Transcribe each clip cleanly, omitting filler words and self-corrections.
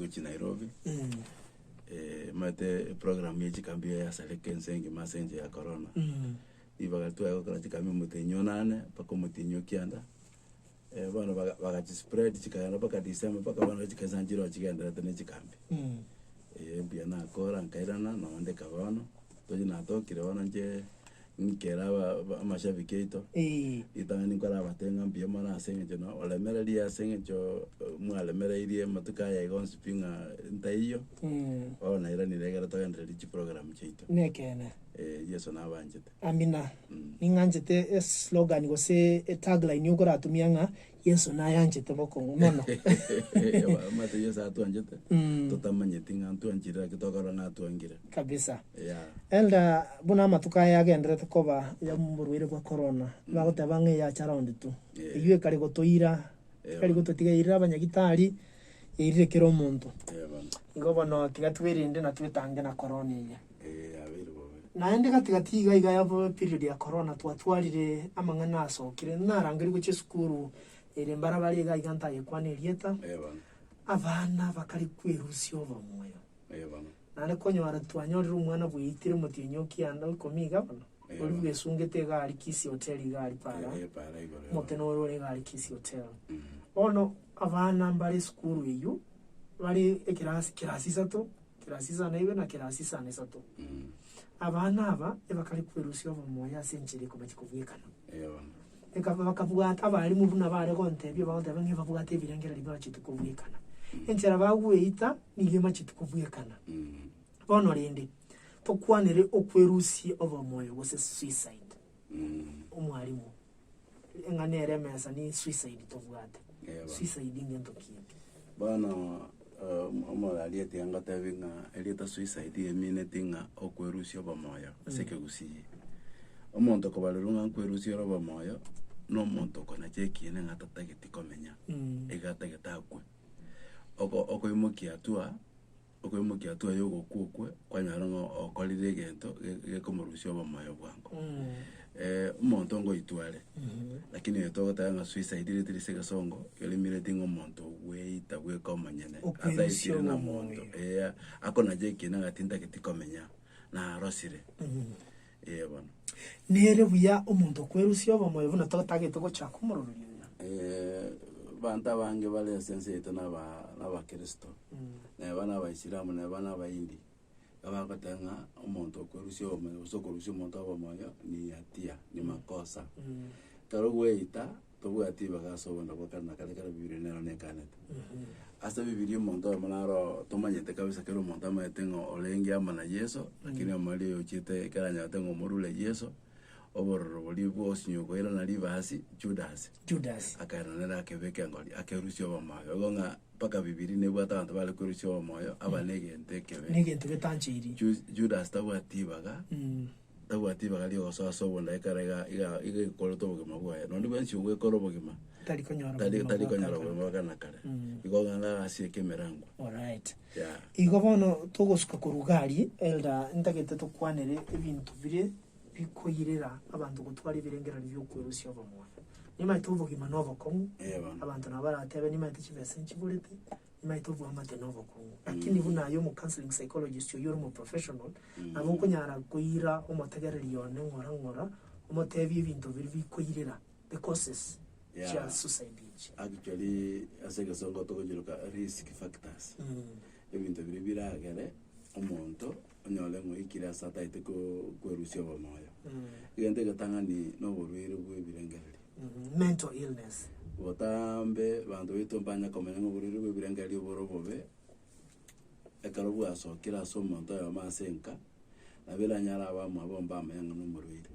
guchi Nairobi. Mate program ya chikambia ya saleke nsengi masenje ya corona. Ibagatua yako kala chikambi mutinyo nane pako mutinyo kianda. Bana bagachi spread chikayana paka December paka bana chikazanjiro chikenda tene chikambi. Bia na kora nkairana na wande kabano. Toji na tokire wana nje nkera amashabiki ito. Itangani kwa batenga mbia mana asenge no olemera dia asenge cho mwalemera irie matuka ya igonsi pinga ntaiyo. Na ira ni regara to yandre di program chito. Nekene. Yeso na banjete. Amina. Ninganjete slogan go se tagline yuko ratumianga Yeso na yanjete bokongo mono. Mate yesa atu anjete. Totamanye tinga atu anjira kitokara na atu angira. Kabisa. Yeah. Elda buna matuka ya gendre koba ya murwire kwa corona. Bagote bange ya charound tu. Yue kali gotoira. Kali gototigaira abanyagitari irire kero muntu. Ngoba no tigatwirinde na twitange na corona ye. Naende katigati iga yabo period ya corona twatwarire amangana asokire narangiri guche skuru ere mbarabari iga iganta yekwane rieta abana bakari kwirusyo bamoyo nane konyora twanyorira umwana buyitire mutinyo kianda ukomiga bano uri bwesungete gari kisi hotel gari para motenoro re gari kisi hotel ono abana mbari skuru iyo bari kirasi sato kirasi sana ibe na kirasi sana sato abana aba ebakari kwerusyo bamoya senjire kubakikuvukana bakavuga abari mu buna bare konte byo baonte bange bavuga ate birengera libara kitukuvukana enchera bagueita nigema kitukuvukana bono rende tokwanere okwerusi obamoyo gose suicide umwarimu enganere mesa ni suicide tovugate suicide ngento kipi bana omolalia tianga tavinga elita suicide yemine tinga okwerusyo bamoya seke gusiye omonto kobalunga nkwerusyo bamoya no monto kona chekine ngatatageti komenya egatageta akwe okoimokia atua yogo kukwe kwanyarongo okolire gento gekomorusyo bamoya bwango umonto ngo itwale lakini yeto gotanga suicide ile sega songo yelimire tingo monto weita we komanyene ataisire na monto akona jeki na gatinda ketikomenya na rosire bana nere buya umuntu kwerusyo bamoyo buna togotagete gochaka umururira banta bange bale sense ito na ba Kristo na bana ba Islamu na bana ba Hindi abakatanga umuntu kwerusyo bamoyo sokorusyo umuntu bamoyo ni atia ni makosa karo weita tobu ati bagasobonda bakana kale bibiri nero ne kanete asa bibiri umuntu amanaro tomanyete kabisa kero umuntu amatengo olengi amana Yesu lakini amali ochite karanya tengo morule Yesu obororo bolibo osinyo era nali basi Judas akaranera akebeke ngoli akerusyo bamoyo gonga paka bibiri ne bwata abantu bale kurusyo bamoyo abanegente kebe negente betanchiri Judas tabwatibaga lio so bonda ikarega iga koloto bogema bwaya no ndibenshi we kolo bogema tali konyora bogema kana kare igoga nga asieke merango alright igobono togosuka kurugari elda ndagete tokwanere ebintu bire bikoyirera abantu gutwara ibirengera byo kwerusyo bamoya nima itubogima novo kongo abantu nabaratebe nima itikibese nchibulete nima ituvuga amate novo kongo lakini buna yo mu counseling psychologist yo mu professional abo kunyara kuira umutegereri yone ngora umutebi ibintu biri bikoyirera the causes ya suicide actually asega songo togojiruka risk factors ibintu biri biragere umuntu onyole ngo ikira sata iteko kwerusyo bamoya igende gatangani no burwire bw'ibirengeri mental illness botambe bantu bitombanya komenya ngo burwire bw'ibirengeri borobobe ekarobu asokira so monto ya masenka nabela nyara abamwe bomba amenya no murwire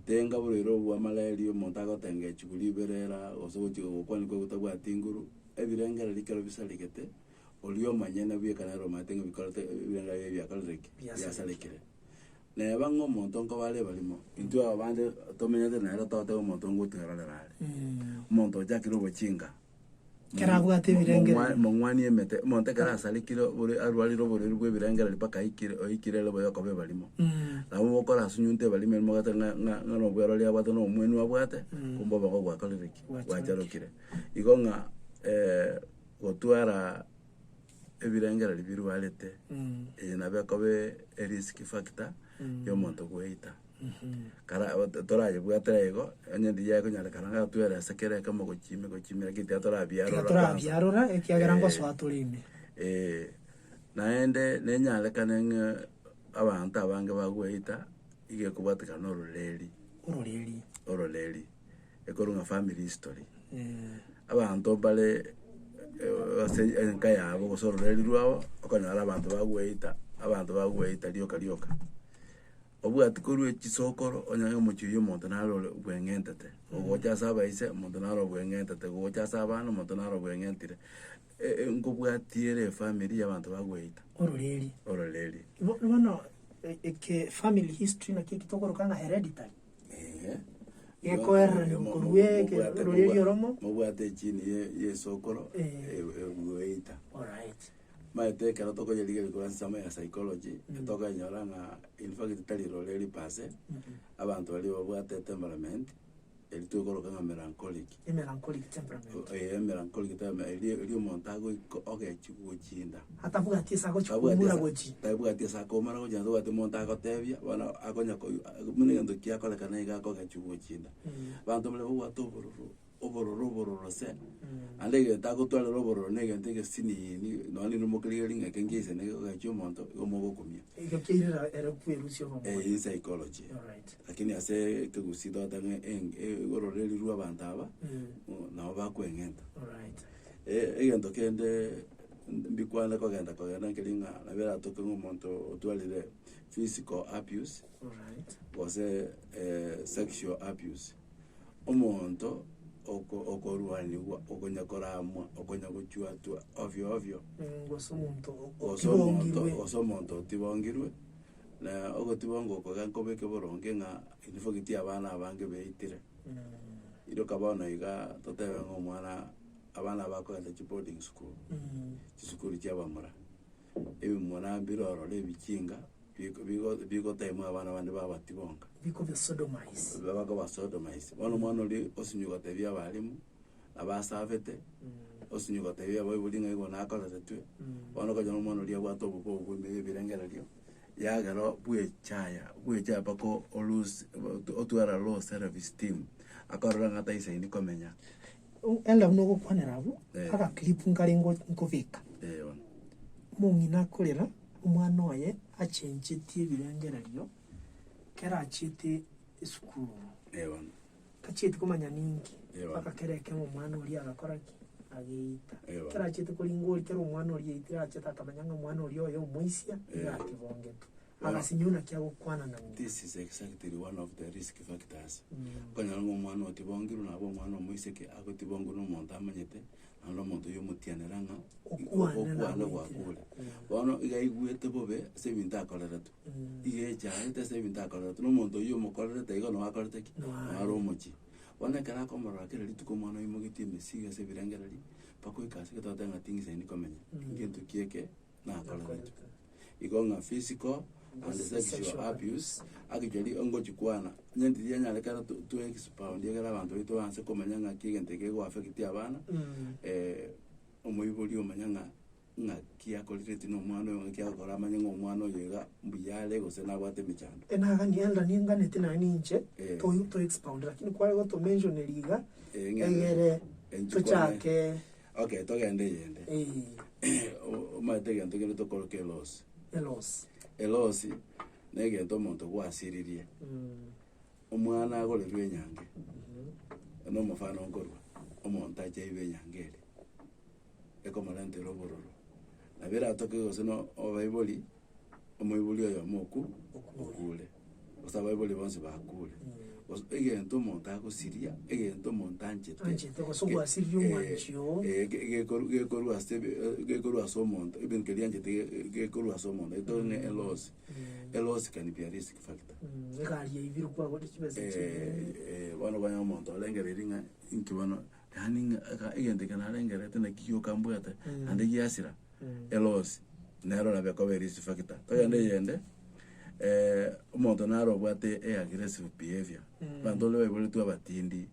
tenga burwire bwa malaria monto agotenge chiguli berera osogochi okwani ko gutagwa tinguru ebirengeri likero bisalikete olio manyene bye kana romatenga bikolote birengeri bya kalreki ya salekire ne bango monto ko bale balimo into abande tomenyete na era tote monto ngutera lerale monto jakiro bochinga keravuga te birengeri mongwani emete monte kara salikiro buri arwaliro buri rwe birengeri paka ikire lebo yakobe balimo nabo bokora sunyunte balimo mo gatanga ngano bwero lya bato no mwenu abwate kumbo bako gwa kalreki wajarokire igonga otwara ebirengera birwarete nabekobe risk factor y'omonto gweita kara toraje bwaterego anyandi yako nyala karanga twera sekere kama gochime kitia torabiarora ekiagerango swatulime naende nenyale kanenge abantu abange bagweita ige kubatikana oroleri ekorunga family history abantu bale enka yabo gosororeri rwabo okanyala abantu bagweita lioka obwati korwe chisokoro onyange muchiyo monto naro bwengentete ogocha saba ise monto naro bwengentete ogocha saba no monto naro bwengentire ngobwatiere family y'abantu bagweita ororeri bono eke family history na kitokoro kana hereditary yekoerra ni kurwe ke ororeri oromo mobwate chini ye sokoro bweita alright maete kera toko yeligere kwa nsama ya psychology toka nyoranga in fact tali roleri pase abantu bali babwate temperament eli tokoro kanga melancholic temperament melancholic temperament eli montago oge chikuchinda hata buga tisa ko chikumura gochi tabuga tisa ko mara go jando wate montago tebia bana akonya ko mune ndo kia kola kana iga ko ga chikuchinda bantu bale bwa obororo se andege tago twale obororo nege ndege sini ni noni no mokliering ekengise ne ga chumonto gomogo kumia ikakira era kuerusio bomo psychology lakini ase kegusido atange ororeri ruwa bantaba na bakwengenta egento kende mbikwana kogenda nkelinga na bera toke ngomonto otwalire physical abuse was sexual abuse omonto okoruani okonyakoramwa okonyagochuatwa ovyo osomonto tibongirwe na ogotibongo kogankobeke boronge nga inifogiti abana abange beitire iro kabana iga totebe ngomwana abana bakogenda boarding school chisukuru cyabamura ebi mwana biroro lebikinga bigo time abana bandi babatibonga biko besodomize babako basodomize bano mwana oli osinyugo tebya balimu abasavete osinyugo tebya bobulinga igo nakola tete bano ko jono mwana oli abwato buko birengera lyo yagero bwecha bako olus otwara low self esteem akorora ngata ise ni komenya enda nuko kwanerabu aka clip ngaringo nkofika mungina kolera umwana oye achenchetie birengera lyo kera achite esukuru kachite kumanya ningi akakereke mu mwana uri agakora ki ageita kera achite kulingori kera umwana uri yitira achita akamanyanga umwana uri oyo umuisia yakibongeto agasinyuna kyago kwana na this is exactly one of the risk factors kanya ngo umwana otibongiru nabo umwana umuiseke agotibongiru n'umuntu amanyete ando muntu yo mutianeranga okwana gwakule bono igaigwete bobe sebinta akoleratu igecha ite sebinta akoleratu no muntu yo mukolerete igo no akolerete ki aro muchi bona kana komora kere lituko mwana yo mugiti mesiga sebirengerali pako ikase ketotanga tingisa ni komenya ngintu kieke na akoleratu igonga physical and sexual abuse akijali ongo chikwana nyendi yanyale kana to expound yegera abantu bito banse komenya ngaki genteke go affect abana omoyiboli omanyanga ngaki akolirete no mwana ngaki akora amanya omwana oyega mbuyale gose nabwate michando enaga nienda ninganete na ninche to expound lakini kwa go to mention liga engere tuchake okay togende yende omate gento kile to koloke elosi negento monto gwasiririe omwana agolerwe nyange no mufano ngorwa omonta jaibe nyangere ekomolante robororo nabera toke gose no obaiboli omoiboli oyo moku okule osaba iboli bonse bakule egento monta agosiria egento monta anchete gosogwa sirio mwanchio gekoru asomonto ibin kelianjete gekoru asomonto etone elos can be a risk factor egari ibiru kwa godi chibese bano banya monto lengereringa inkibano yani egente kana lengerete na kiyo kambwete ande giasira elos nero na beko risk factor to yende umuntu naro bwate aggressive behavior bantu lewe boli tu abatindi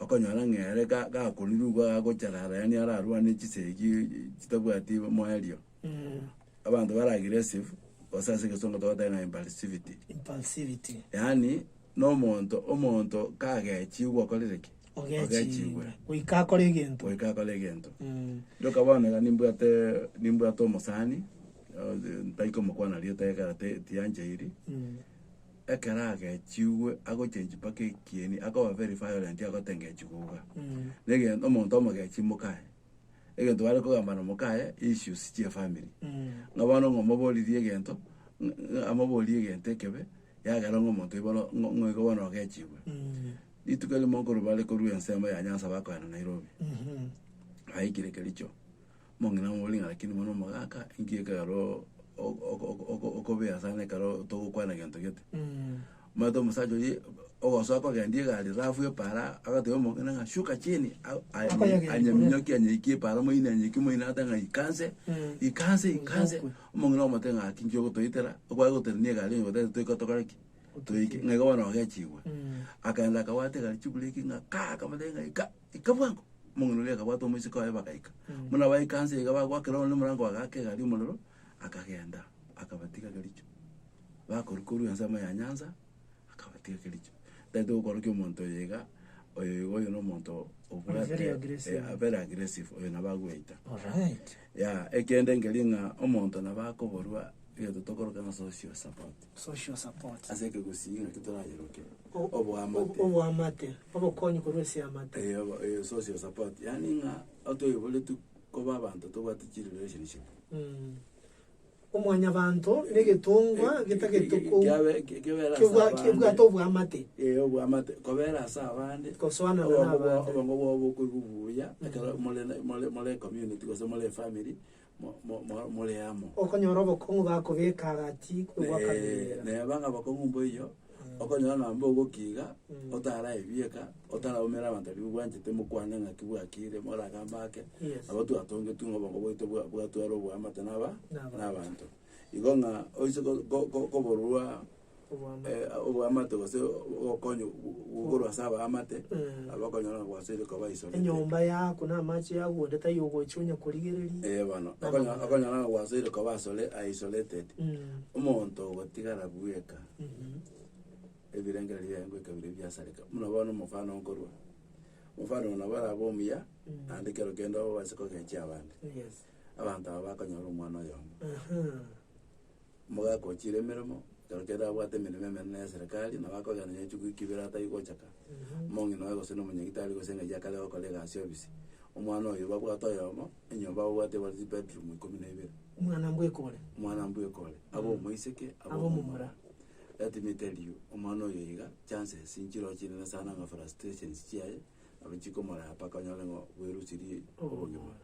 okonyora ng'ere gakoriru gagocherara yani ararwane chisegi chitabwati moerio abantu bara aggressive osase kesongo togotena impulsivity yani omonto kagechiwa kolereki ogechiwe oikakore egento ndokaboneka nimbwate omosani ntaiko mokwana rieta tiancheiri ekera agechiwe agochenji paka ekieni akoba very violent agotengechiguga negento omonto omogechi mokae egento bare kogambana mokae issues chia family ngabana ngomoboririe egento amobori egento ekebe yagera ng'omonto ibono ng'oigo bono ogechiwe itukali mokoro bare korwa ensemo ya Nyanza bakoana Nairobi aikire kericho mongina molinga lakini mono mogaka ingieka garo okobea sana karo togokwana gento gete mato musajo yi ogoso akogendie gari rafu para agateo mongina ngashuka chini anyaminyoki anyiki para moine anyiki moine atanga ikanse mongina omatenga akinjo gotoitera okwa goternie gari ngote toikotokoreki toiki ngego wana ogechiwe akaenda kawate gari chibuleki ngaka kamatenga ikabwango mongino le kabwato musiko aye bakaika muna baikanse igaba gwakero ne murango agake gari muloro akagenda akabatika garicho bakorukuru ensama ya Nyanza akabatika garicho dado ukoroke omonto yega oyo no monto very aggressive oyo nabagweita alright ekende ngelinga omonto nabakoborwa iyo tokoroka na social support aseke gusinga kitorayeroke obwamate obokonyi korwesi amate social support yani nga otoyibole tu koba abantu tobatichire relationship omwanya bantu negetungwa gitagetuko kebwato obwamate obwamate kobera asa abandi koswana n'abandi obongo bwo kubuya akara mole community kose mole family mole amo okonyora obokongu bakobeka gati kwakabera ne banga bakongu mboyo okonyora nambo gokiga otara ebieka otara omera abantu bibwanjete mukwana ngakibwakire mora gambake abatu atonge tungo bongo boito bwatwaro bwamate n'abantu igonga oiso koborwa obwamate gose okonyo ugorwa saba amate abakonyora gwasire ko baisole enyomba yako na machi yago ndeta yogo chunya kurigereri bano akonyora gwasire ko basole isolated umuntu gotigara bweka ebirengera byango ekabire byasareka munabona umufano ngorwa umufano nabara bomya andikero kendo basiko kenchi abandi abantu abakonyora umwana yombo muga kochire meremo kera bwate meneme na serikali na bakogana nyechu kibira tayigochaka mongi no ego seno munyagitali go senga yakale ko kolega service umwana oyo babwato yomo enyomba bwate bali bedroom 12 umwana mbwekole abo moiseke abo mumura let me tell you umwana oyo yiga chances sinjiro chine sana nga frustrations chiaye abachiko mara apakanyole ngo bwerusiri obonyuma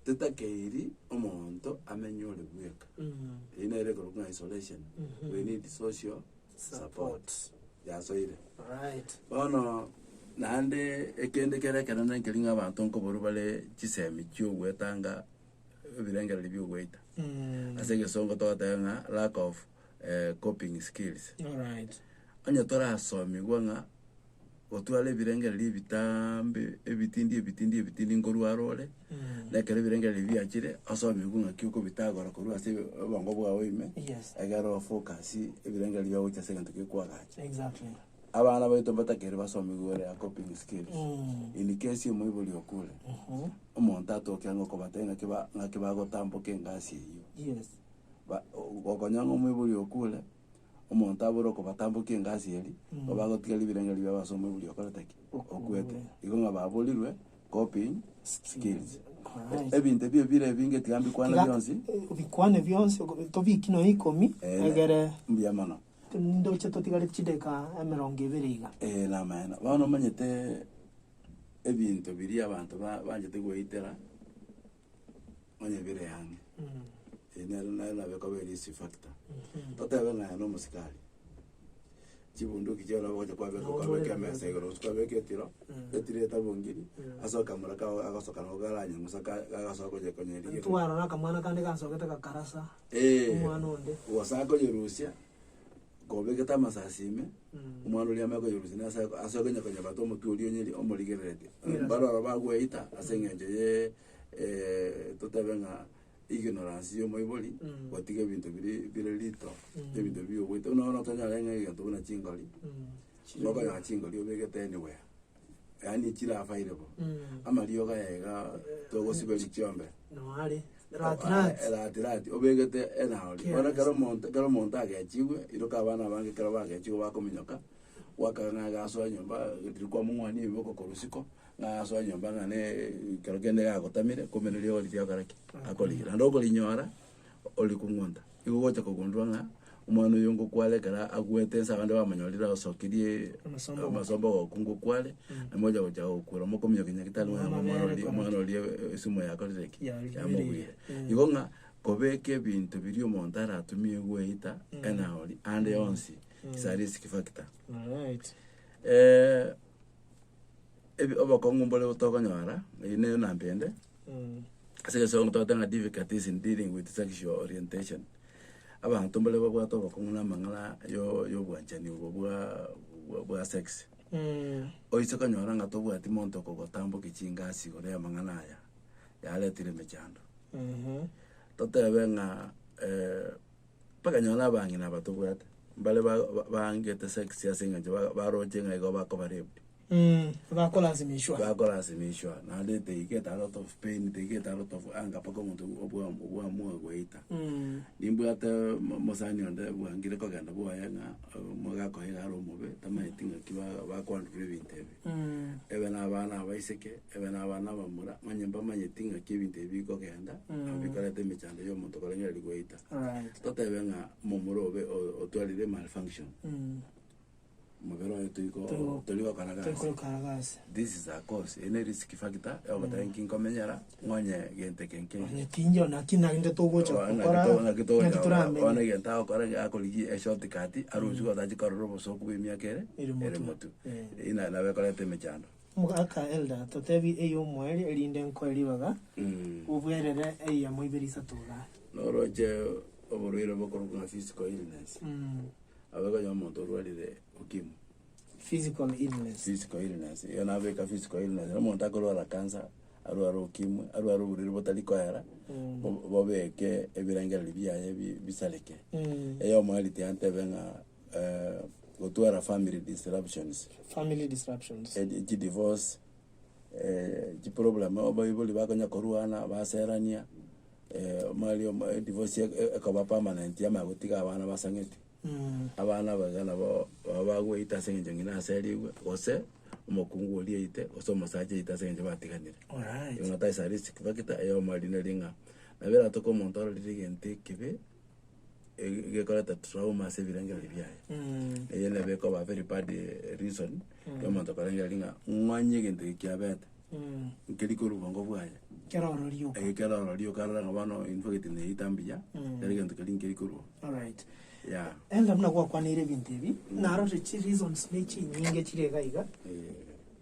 tetakeiri omonto amenyole bweka inere ko isolation we need social support soire right bono nande ekende kerekana nkelinga abantu nkoboru bale chisemi chiogwetanga ebirengera libyogweta asege songo totanga lack of coping skills alright anya tora asomi gwanga otwale birengera libitambe ebitindi ngoruarole lekere birengera libyakire asomi gwanga kyuko bitagora korwa se bongo bwawe ime agaro focus ebirengera lyawo cyaseganta kikwagacha exactly abana baito batakere basomi gore ya coping skills in case mu ibuli okule umuntu atokyango ko batenga kiba gotambo kengasi iyo ba okonyanga mu ibuli okule umuntu aburo ko batambuke ngasi yeli babagotigala ibirengera byabasoma ibuli okole taki okwete igonga babolirwe coping skills ebinte bire binge tigambi kwana byonsi tobikino ikomi egere mbiyamana ndo chatotigale chideka 20 na maana bano manyete ebintu biri abantu banjete goitera onye bire yange na beko beri si factor totebe na no musikali chibundu kijana boje kwa beko kwa beko mesa igoro kwa beko tiro etire tabongiri asoka muraka agasoka no garanya musaka agasoka je konyeri tuwaro na kamwana kandi gasoka ta karasa umwana onde wasako yerusia kobeketa amasasime omwana oria ameko yorusina asokonya konya bato omoturi onyeri omorigererete barora bagweita ase eng'encho ye totebe ng'a ignorance yomoibori gotiga ebinto bire rito ebinto biogwete nono tonyara ng'a egento buna chingori bokonya chingori obegete anywhere yaani chirafaire bo amarioga ega togosiberi chiombe Rati obegete enaori bona kero monto agechigwe iroka abana bange kero bagechigwe bakominyoka wakanga gaswa nyomba dirikwa mungwani iboko korusiko gaswa nyomba ngane kero kende gagotamire komenerio oli byagaraki akoligira ndoko linyora oli kungonda igogocha kogondwa nga umwana yongo kwale kara agwete sabande bamanyorira osokirie amasobo kungo kwale namoja gocha okura mokomyo kinyakitalo umwana oli sumo yakoreki yamubwire igonga kobeke bintu biri omonto aratumie gweita enaori ande yonsi isarisi kifakita ebi obakongo mbole utokonyara ine nambende asege ngototanga difficulties in dealing with sexual orientation abantu mbole babwato bakonguna mangala yo bwanchani bwa sex oiso kanyora ngato bwati monto kogotambo kichinga sigore ya mangana ya yaletire mechando totebe nga pakanyona bangina bato bwate mbale bangete sex ya singa baroje nga igo bakobarebwe bakolazimishwa na they get a lot of pain, they get a lot of anger pako muntu obwa mwa gweita nimbu ata mosani onde bwangire ko ganda bwa yanga mwaga ko hera romobe tamayitinga kiba bakwa ndrevintebe ebena abana abaiseke ebena abana bamura manyemba manyitinga kibinte biko genda abikarete mechando yo muntu kolengera ligweita totebe nga momurobe otwalire malfunction mabero tuiko toliwa kanagasi. This is a cause. Ene risk factor. Eba tanking komenyara ngonye gente kenke. Tinjo na kina nde togocha kokora. Na kitura. Ona genta okora akoligi e short kati aruzu ko daji kororo so kubimia kere. Ere motu. Ina na bekola temechando. Mugaka elda totevi eyo mweli elinde nkweli baga. Ubwerere eya moibirisa toga. Noroje oborwero bokoro physical illness. Abega yo moto rwalire ukimwi physical illness yana abeka physical illness no monta ko la cancer aru ukimwi aru buriro botaliko yara bobeke ebirangera libyaye bisaleke eyo mwali tiante benga gotwara family disruptions divorce problem obayibuli bakonya koruana baserania mali divorce ekaba permanent ya magotiga abana basangeti abana bagana bagweita senje ngina seriwe ose umukungu oliite ose masaje ita senje batiganire yo nata isarisi kibakita ayo marina linga nabera toko montoro dirigente kibe gekorata trauma sevirangera libyaye yene beko ba very bad reason yo monto karangera linga mwanye gente kiabeta nkeliko rubango bwaye keroro rio karanga bano infogete ne itambia dirigente kalinkeliko ru all right. Yeah. Enda muna kwa nire bintebi naroje chi reasons nechi nyinge chirega iga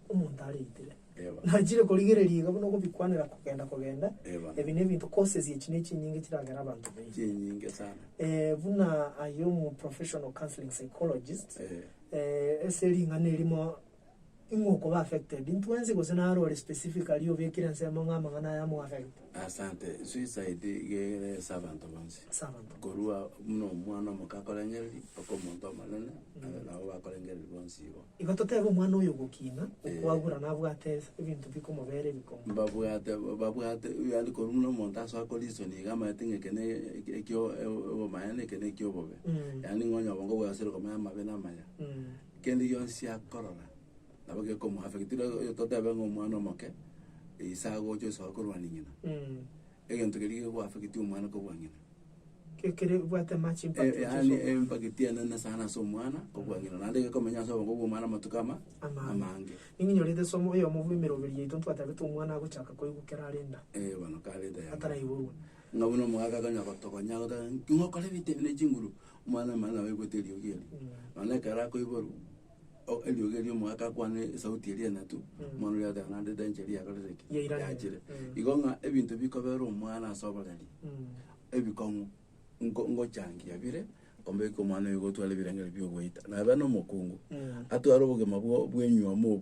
umuntu aritire najire koligereriga buno ko bikwanira kugenda ebine bintu causes yechi nyinge kiragara abantu benshi nyinge sana buna ayo mu professional counseling psychologist eseri ngane limo ingoko ba affected intwenze ko senaro specifically obekira nsema ngana ya mu affect asante suicide gere sabanto bonse korua muno mwana mukakolengeri okomonto manene na bakolengeri bonse ibo igototebe mwana uyo gukina okwagura nabwate ibintu bikomobere bikomo babwate yandi koruno monta so akolisoni gama yatinge kene ekyo omayane kene ekyo bobe yani ngonya bongo bwasero koma mabena maya kendi yonsi akorora nabage komo affectira totebe ngomwana moke isago jo so korwani ngina egento kerige kwa affecti umwana ko bwangina kekere bwate match impact yani impact na sana so mwana ko bwangina nande ko menya so ngo mwana matukama amange ninyorete somo yo muvimero biri yito twatabe to mwana guchaka ko igukera arenda bano kalenda ya atara iburwa ngabuno mwaka kanya kotokonya ko ngo kale bitebine jinguru mwana we goteli ogeli nane kara ko iburu eliogeli mwaka kwane sauti elia natu mwana ya danande danjeri ya kalezeki ya jire igonga ebintu bikobera omwana asobolali ebikongo ngo changi yabire kombe ko mwana yugo twale birengere byo goita na bano mokungu atwara ubugema bwenywa mo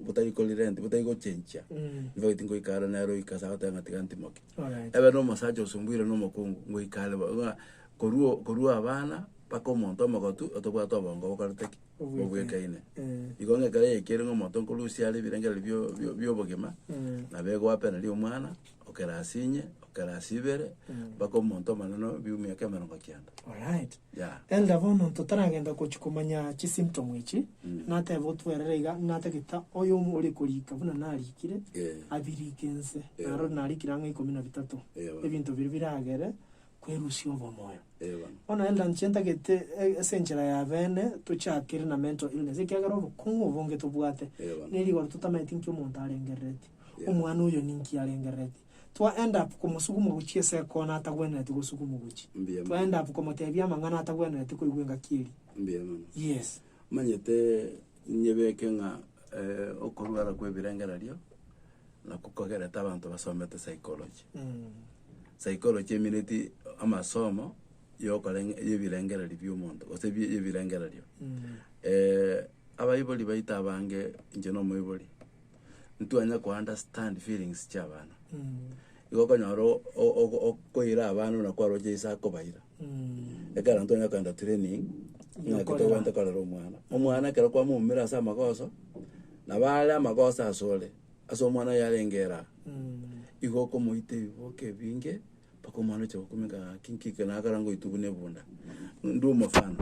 botayiko lirente botayiko chencha nivo itingo ikara na ro ikasa atanga tiganti moki ebe no masaje osumbwire no mokungu ngo ikale koruo abana pako monto magotu otobwa tobongo bokarteki obwekaine igonge kare yekere ngo monto nkolusi ali birengere byo bogema na bego apena li omwana okerasinye okerasibere pako monto manano biumia kemeno kakianda. Alright. Yeah. Elda bono totaragenda kuchikumanya chi symptom ichi nate botwererega nate kita oyo muri kurika buna narikire abirikense naro narikira ngai 13 ebintu biragere kwerusio bomoyo ona elda nchenta gete essential ya bene tuchakire na mental illness ikagaro bukungu bonge tubwate neri gwa tutamete nkyo muntu arengerete omwana uyo ninki arengerete twa end up kumusugumu guchiese kona atagwena ati gusugumu guchi twa end up kumutebia mangana atagwena ati kuigwenga kiri yes manyete nyebeke nga okorwara kwe birengerario na kukogera tabantu basomete psychology psychology minute amasomo yokorenge yebirengerari by'umuntu ose yebirengerari abayiboli baita bange nje no muyiboli ntwanya ku understand feelings cy'abana igoko nyoro okoira abantu na kwaro jeisa kobaira ekara ntwanya kanda training ngakito wanda kalero omwana kera kwa mumira sa makoso na bale makosa asole aso mwana yarengera igoko muite iboke binge pako mwana cyo kumika kinkike na karango itubune bunda ndo mafano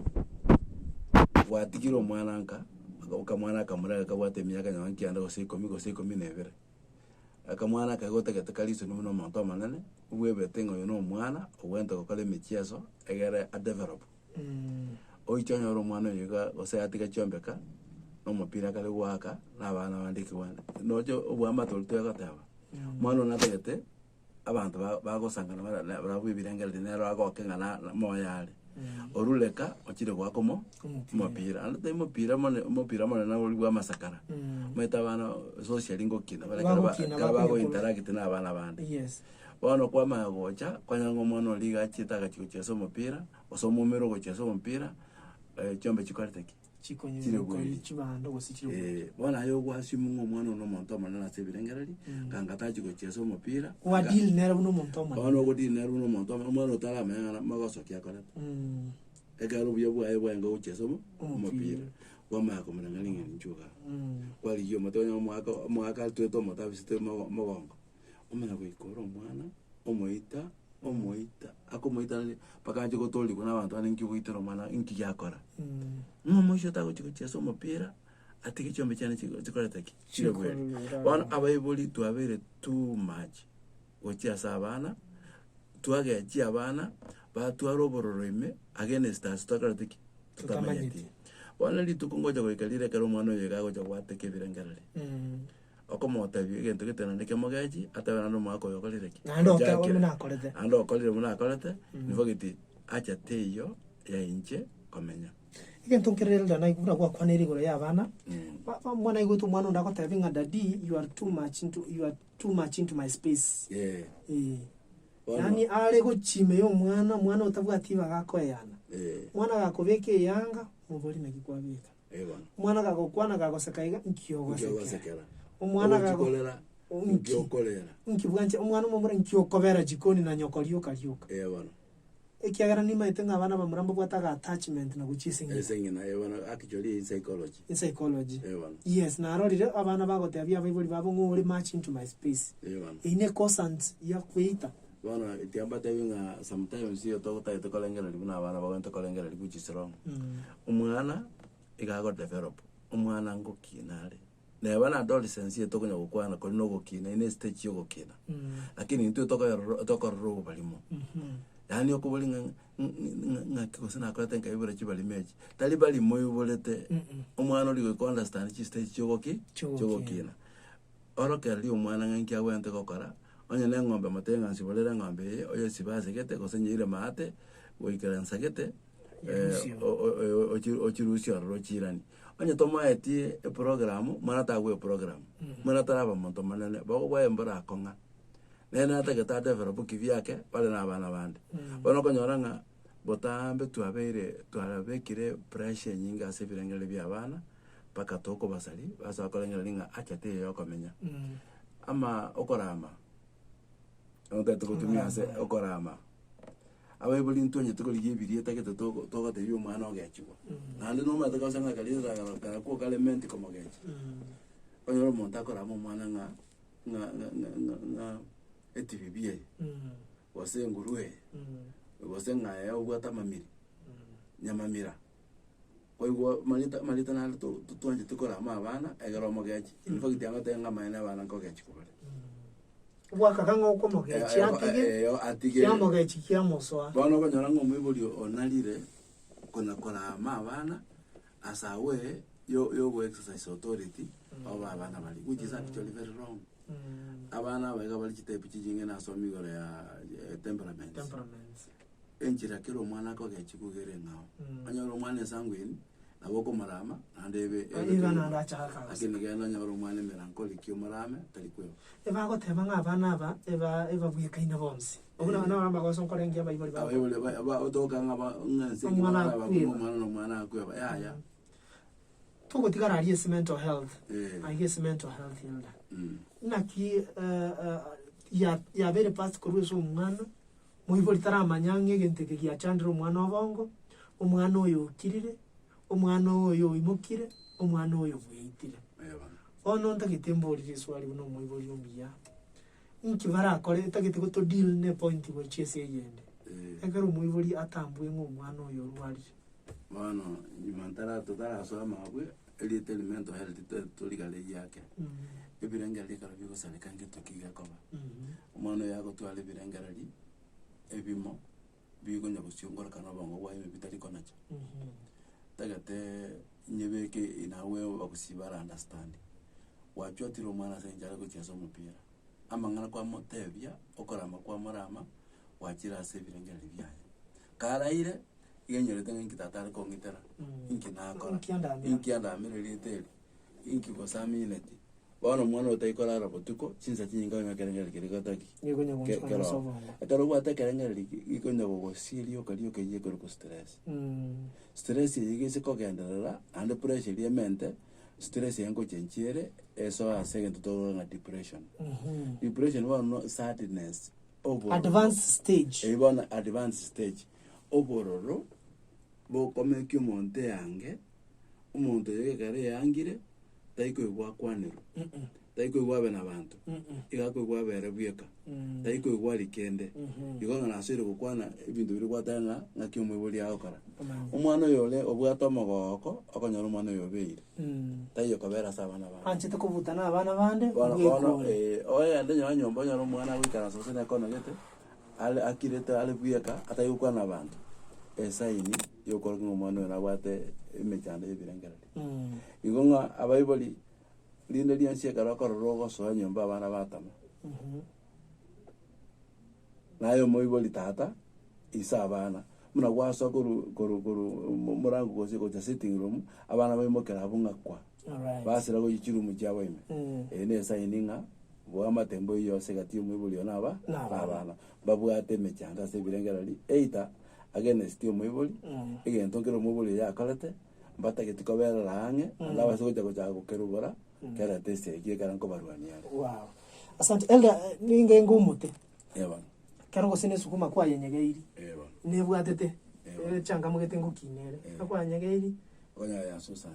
watikiro mwana nka ukamwana akamura kabwate myaka nyanki anda gose nebere akamwana kagota gatakaliso no muntu manene ubwebe tengo yo no mwana uwenta kokale michezo egere a develop oichonyo ro mwana yiga gose atika chombeka no mupira kale waka na bana bandiki wana nojo ubwama tolto gataba mwana nategete abantu bagosangana barabwibirengera dinero agokenga na moyale oruleka ochire gwakomo mupira ande mupira mone na uri gwa masakara meta bana social ngokina bago interact na bana bandi yes bano kwa magocha kwanyango mwana liga chita gachicheso mupira osomumero gocheso mupira chombe chikariteki chikonyo chibando gosichiro bona yo gwasimu mwana no monto manana sebirengerari kanga tachi gocheso mupira wa deal nero no monto manana bano go deal nero no monto mwana tala mena magoso kyakora egaro byo bwa ngo gocheso mupira wama ko mena ngalinga njuga kwali yo matonya mwaka tweto motabisite mogongo omena go ikoro mwana omoita akomoita pakanje ko toli kuna abantu aninki buitero mwana inki yakora mwisho tako chikocheso mupira atiki chombe cyane chikorataki chirobwe bana abayiboli tuabere too much gochia sabana tuage chi abana ba tuarobororime against us takaratiki tutamanyeti bana litukungoja goikalire karo mwana yega goja gwateke birengerere okomo tabi gento getana ndeke mogaji atabana no mako yokolireki ando okolire muna akolete nivogiti acha teyo ya inche komenya igento kerelda na igura kwa kwaneri gore yabana mwana igutu mwana ndako tabinga daddy you are too much into my space yani ale go chime yo mwana utabwatiba gakoyana mwana gakobeke yanga muboli na gikwabika mwana gakokwana gakosakaiga nkiyogosekera omwana gakolera nkibwanje omwana omumura nkiyokobera jikoni na nyokolio kalioka bana ekiagara ni maitenga abana bamurambo bwataga attachment na guchisinga esengina bana actually in psychology yes na arorire abana bagotabia baibuli babo ngore match into my space ine constant ya kuita bana itiamba tabinga sometimes yo to kolengera libuna abana baganta kolengera libuchisirong omwana igago develop omwana ngokinale na bana adolescence yeto kunya gukwana ko no gukina ine stage yo gukina lakini ntu toko balimo yani okubolinga ngakikosana akwata nkayibura kibalimeji tali bali moyo bolete omwana oli ko understand chi stage yo gukina oroka li omwana nganki awente kokora onya ne ngombe matenga nsibolera ngombe oyo sibase gete kosenyire mate woikaransa gete ochirusio rochirani onye toma eti program manata we program manata aba monto manene bago bwa embara akonga nena ta geta develop kivyake pale na bana bande bono konyoranga botambe twabekire pressure nyingi ase ebirengeri bia abana mpaka toko basari basa bakorengera ninga achate yokomenya ama okorama ongato kutumia ase okorama abaibuli ntonye tukoligie birie tagete toga teyo mwana ogechwa nande no mata kasanga kalira kana ko element como gechi onyo monta akorama mwana nga etivibie wase nguruwe wase ngaya ubwata mamiri nyamamira koigwa malita na tuanje tukorama abana egero gechi info gitanga tenga maene abana ko gechi kubale wakakanga uko mogechi atige ya mogechi kia moswa bano banyora ngo mwibuli onalire kona abana asawe yo exercise authority aba abana bali which is actually very wrong abana baga bali kitepi kijinge na somi gore ya temperament enjira kero mwana ko gechi kugere ngao anyoro mwana sangwini naboko marama andebe ibana ndachaka akini gena nyoro mwana melankoli kyo marame talikwe eba go teba ngabana aba eba buyekaina bomsi obuna na bamba go sonkore ngia bayiboli ba otoka ngaba nganse mwana akweba ya tuko tigara ali mental health I guess mental health hilda naki ya very past kuruso umwana muiboli taramanyange genteke kia chandro umwana obongo umwana oyo kirire umwana oyo imukire umwana oyo bwitire ono ntagitemborire swali buno muiboli omuya nkibara akore tagite go to deal ne point we chese yende ekero muiboli atambwe ngo umwana oyo rwari bano imantara totara so amabwe elite mental health toligale yake ebirengera likara biko salekange tokiga koba umwana yago twale birengera li ebimo bigo nyabusyongora kana bango wa bitari konacha tagate nyebeke inawe bakusibara understand wachotiro mwana senjara ko cheso mupira amangana kwa motebya okorama kwa marama wachira se birengera byaye karaire igenyere tenga nkitatara ko ngitera inkinakora inkianda amireliteri inkikosamineti bano mwana utaikora rabotuko chinsa chinyinga nyakerengera kirikataki nyegonya ngomba sobo ataro gwata kerengera ikonya go sirio kaliyo keye ko stress stress yigese ko genderera and pressure yemente stress yango chenchiere eso a second to na depression depression one sadness over advanced stage even advanced stage obororo bo komekyo monte yange umuntu yegere yangire taiko igwa kwanero taiko igwa bena abantu igako igwa bere bweka taiko igwa likende igona nasire gukwana ibintu biri kwatanga ngakyo mwibuli yakora umwana yole obwato mogoko akonyora umwana yobeire tayo kabera sabana bana anchite kubutana abana bande oya ndenyo anyomba nyoro umwana wikara sose na kono gete ale akirete ale bweka atayukwana abantu esaini yokora ngomwana na wate imechande ibirengera igonga abayiboli linde liansie karakoro rogo so nyomba abana batama nayo moiboli tata isa abana muna gwaso koru murango gose ko sitting room abana bayimokera abunga kwa basira go yichirumu cyabo ime ene sayininga bwa matembo yose gati moiboli ona abana babwate mechanda se birengera li eita against yo moiboli egento ngero moiboli ya kalate mbata getiko bera range ndaba se ko kerubora kera tese gie karanko barwania wow asante elda ninge ngumute eba karango sine sukuma kwa yenyegeiri eba nebwatete changa mugete ngukinere kwa yenyegeiri onya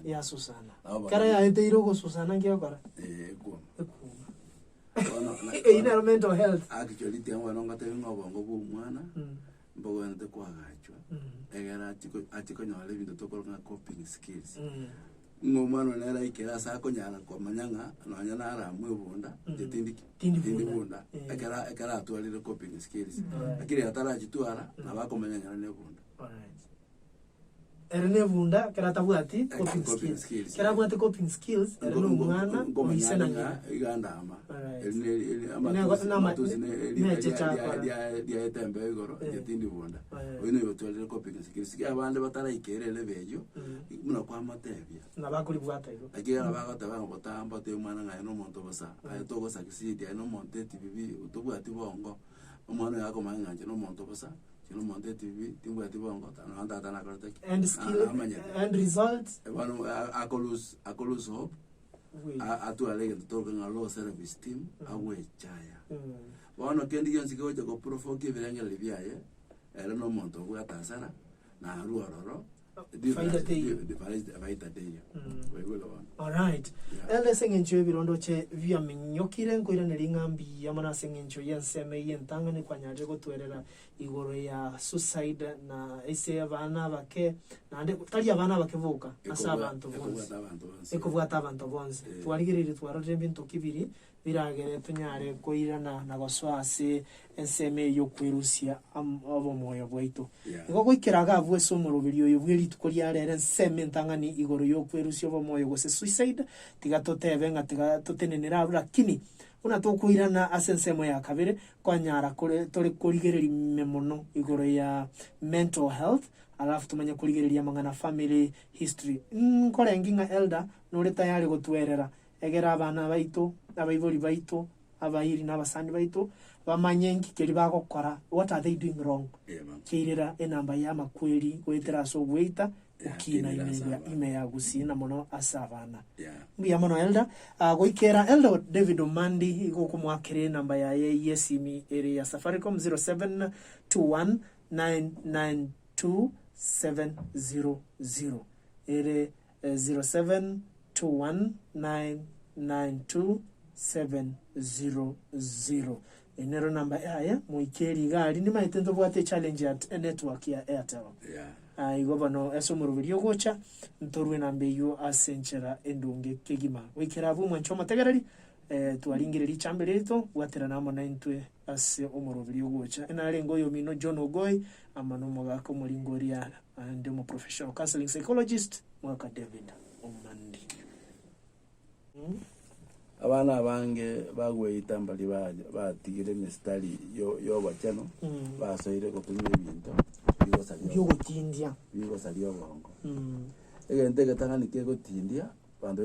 ya Susana kara ya eteiro go Susana ngiyokora goma ina mental health actually tiamwa nonga tenga bongo bu mwana mbogo nte kwa gachwa egera atiko nyale bintu tokora coping skills ngomano nera ikera sako nyara kwa manyanga nanya nara mwebunda tindi bunda ekara atwalire coping skills akiri atara jitwara na bako manyanga ne bunda erene bunda kera tabwati coping skills kera bwati coping skills erene umwana oisena iganda ama erene ama tuzine dia etembe igoro tindi bunda oyino yotwalire coping skills abande batara ikerele bejo muna kwa matebya na bakuri bwata iro akira bagata bangotamba te umwana ngaye no monto basa ayo go succeed ayo no monte tibibi utubwati bongo umwana yako manganje no monto basa chino monte TV tingwa tibongo tana anda tana korte And skill and results. Wanu akolus hope. Atu alege tutoka ngalo service team awe chaya. Wanu kendi yonsi ko jago profoke viranga libiaye. Era no monto kwa tasara na ruaroro. Faida teyo. All right. Ele sengencho birondo che via minyokire ngoira nelingambi yamana sengencho yenseme yentanga ni kwanyaje gotwerera igoro ya suicide na ese abana bake na ande tali abana bakevuka asa abantu bonse ekubwata abantu bonse twarigirire twarore bintu kibiri biragere tunyare koirana na goswase enseme yo kwirusia abo moyo bwaitu iko goikeraga bwe somo rubiri yo bwiri tukoria rere enseme ntangani igoro yo kwirusia abo moyo gose suicide tigatotebe nga tigatotενera lakini una tukuirana asensemo ya kabere kwanyara kore tore kurigereri memono igoro ya mental health alafu tumanya kurigereria mangana family history nkore nginga elder nore tayari gotwerera egera abana baitu abaibori baitu abairi n'abasani baitu bamanyengi keri bagokora what are they doing wrong kirira enamba ya makweli gwetera so gweita ukina ime ya gusina mono asabana mbia mono elder goikera elder David Omandi igokumwakire namba ya yesimi ere ya Safaricom 0721992700 ere 0721992700 enero namba ya muikeri gali ni maitendo bwate challenge at network ya Airtel igobano esomurubiri gocha ntorwe nambe yo asenchera endunge kegima wikera bu mwancho mategereri twaringiriri chamberito watera namo naintwe ase omurubiri gocha enare ngoyo mino John Ogoy amano mogako muringoria and mo professional counseling psychologist mwaka David Omandi abana bange bagweita mbali batigire mistari yo bachano basoire ko kunywa ibintu yo gotindia bigo salió bongo egente que tanga ni que gotindia cuando